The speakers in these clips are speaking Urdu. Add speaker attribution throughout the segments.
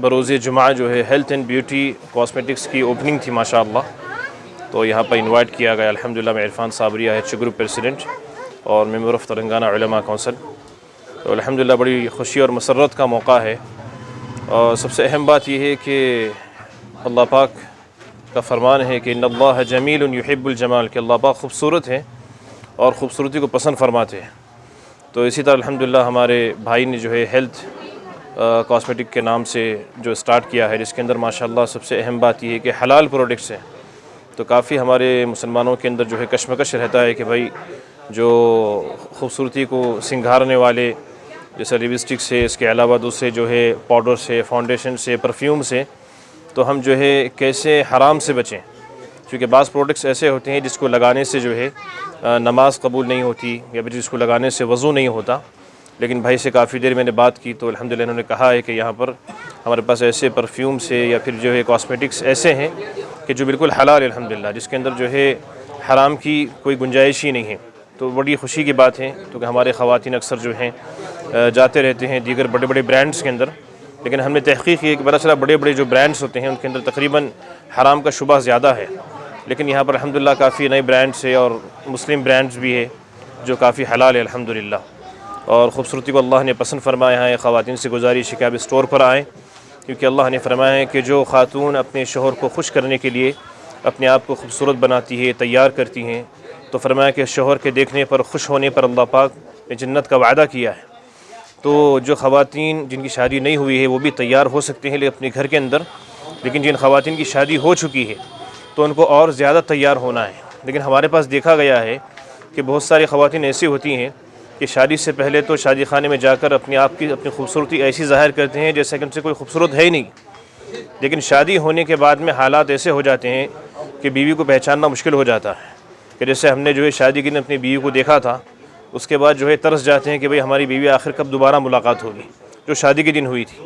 Speaker 1: بروز جمعہ جو ہے ہیلتھ اینڈ بیوٹی کاسمیٹکس کی اوپننگ تھی ماشاءاللہ، تو یہاں پر انوائٹ کیا گیا الحمدللہ میں Irfan Sabri each group president اور ممبر آف تلنگانہ علماء کونسل، تو الحمدللہ بڑی خوشی اور مسرت کا موقع ہے۔ اور سب سے اہم بات یہ ہے کہ اللہ پاک کا فرمان ہے کہ ان اللہ جمیل یحب الجمال، کہ اللہ پاک خوبصورت ہیں اور خوبصورتی کو پسند فرماتے ہیں۔ تو اسی طرح الحمدللہ ہمارے بھائی نے جو ہے ہیلتھ کاسمیٹک کے نام سے جو سٹارٹ کیا ہے، جس کے اندر ماشاءاللہ سب سے اہم بات یہ ہے کہ حلال پروڈکٹس ہیں۔ تو کافی ہمارے مسلمانوں کے اندر جو ہے کشمکش رہتا ہے کہ بھائی جو خوبصورتی کو سنگھارنے والے جیسے لپسٹک سے، اس کے علاوہ دوسرے جو ہے پاؤڈر سے، فاؤنڈیشن سے، پرفیوم سے، تو ہم جو ہے کیسے حرام سے بچیں، کیونکہ بعض پروڈکٹس ایسے ہوتے ہیں جس کو لگانے سے جو ہے نماز قبول نہیں ہوتی، یا پھر جس کو لگانے سے وضو نہیں ہوتا۔ لیکن بھائی سے کافی دیر میں نے بات کی تو الحمدللہ انہوں نے کہا ہے کہ یہاں پر ہمارے پاس ایسے پرفیوم سے یا پھر جو ہے کاسمیٹکس ایسے ہیں کہ جو بالکل حلال ہے الحمدللہ، جس کے اندر جو ہے حرام کی کوئی گنجائش ہی نہیں ہے۔ تو بڑی خوشی کی بات ہے، کیونکہ ہمارے خواتین اکثر جو ہیں جاتے رہتے ہیں دیگر بڑے بڑے برانڈز کے اندر، لیکن ہم نے تحقیق کی کہ پتہ چلا بڑے بڑے جو برانڈز ہوتے ہیں ان کے اندر تقریباً حرام کا شبہ زیادہ ہے، لیکن یہاں پر الحمدللہ کافی نئے برانڈز ہے اور مسلم برانڈز بھی ہے جو کافی حلال ہے الحمدللہ۔ اور خوبصورتی کو اللہ نے پسند فرمایا ہے۔ خواتین سے گزارش ہے کہ آپ اسٹور پر آئیں، کیونکہ اللہ نے فرمایا ہے کہ جو خاتون اپنے شوہر کو خوش کرنے کے لیے اپنے آپ کو خوبصورت بناتی ہے، تیار کرتی ہیں، تو فرمایا کہ شوہر کے دیکھنے پر، خوش ہونے پر اللہ پاک نے جنت کا وعدہ کیا ہے۔ تو جو خواتین جن کی شادی نہیں ہوئی ہے وہ بھی تیار ہو سکتے ہیں اپنے گھر کے اندر، لیکن جن خواتین کی شادی ہو چکی ہے تو ان کو اور زیادہ تیار ہونا ہے۔ لیکن ہمارے پاس دیکھا گیا ہے کہ بہت ساری خواتین ایسی ہوتی ہیں کہ شادی سے پہلے تو شادی خانے میں جا کر اپنی خوبصورتی ایسی ظاہر کرتے ہیں جیسے کہ ان سے کوئی خوبصورت ہے ہی نہیں، لیکن شادی ہونے کے بعد میں حالات ایسے ہو جاتے ہیں کہ بیوی کو پہچاننا مشکل ہو جاتا ہے، کہ جیسے ہم نے جو ہے شادی کے دن اپنی بیوی کو دیکھا تھا، اس کے بعد جو ہے ترس جاتے ہیں کہ بھئی ہماری بیوی آخر کب دوبارہ ملاقات ہوگی جو شادی کے دن ہوئی تھی۔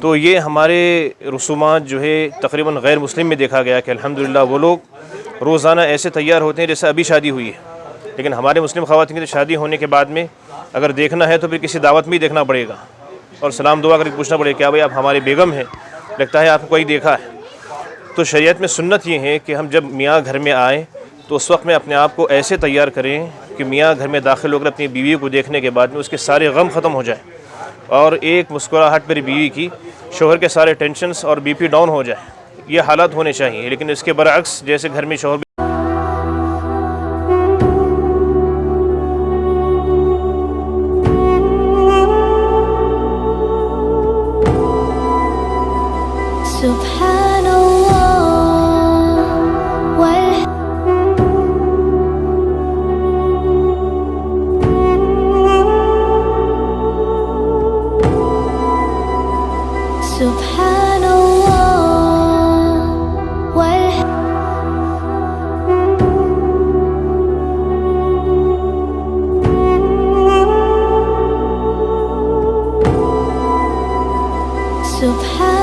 Speaker 1: تو یہ ہمارے رسومات جو ہے تقریباً غیر مسلم میں دیکھا گیا کہ الحمدللہ وہ لوگ روزانہ ایسے تیار ہوتے ہیں جیسے ابھی شادی ہوئی ہے، لیکن ہمارے مسلم خواتین کی شادی ہونے کے بعد میں اگر دیکھنا ہے تو پھر کسی دعوت میں ہی دیکھنا پڑے گا اور سلام دعا کر کے پوچھنا پڑے گا کیا بھئی آپ ہماری بیگم ہیں، لگتا ہے آپ کو کوئی دیکھا ہے۔ تو شریعت میں سنت یہ ہے کہ ہم جب میاں گھر میں آئیں تو اس وقت میں اپنے آپ کو ایسے تیار کریں کہ میاں گھر میں داخل ہو کر اپنی بیوی کو دیکھنے کے بعد میں اس کے سارے غم ختم ہو جائیں، اور ایک مسکراہٹ پر بیوی کی شوہر کے سارے ٹینشنز اور بی پی ڈاؤن ہو جائے۔ یہ حالات ہونے چاہیے، لیکن اس کے برعکس جیسے گھر میں شوہر
Speaker 2: سبحان اللہ سبحان اللہ سبحان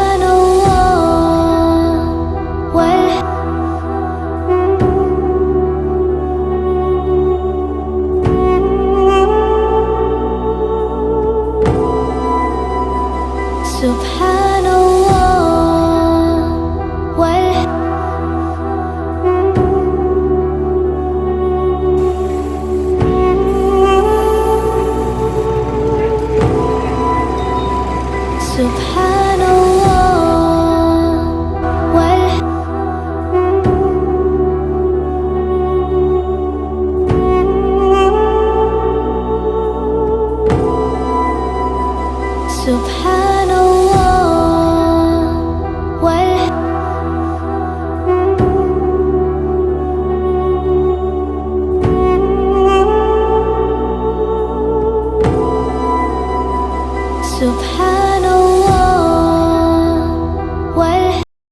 Speaker 2: سبحان سبحان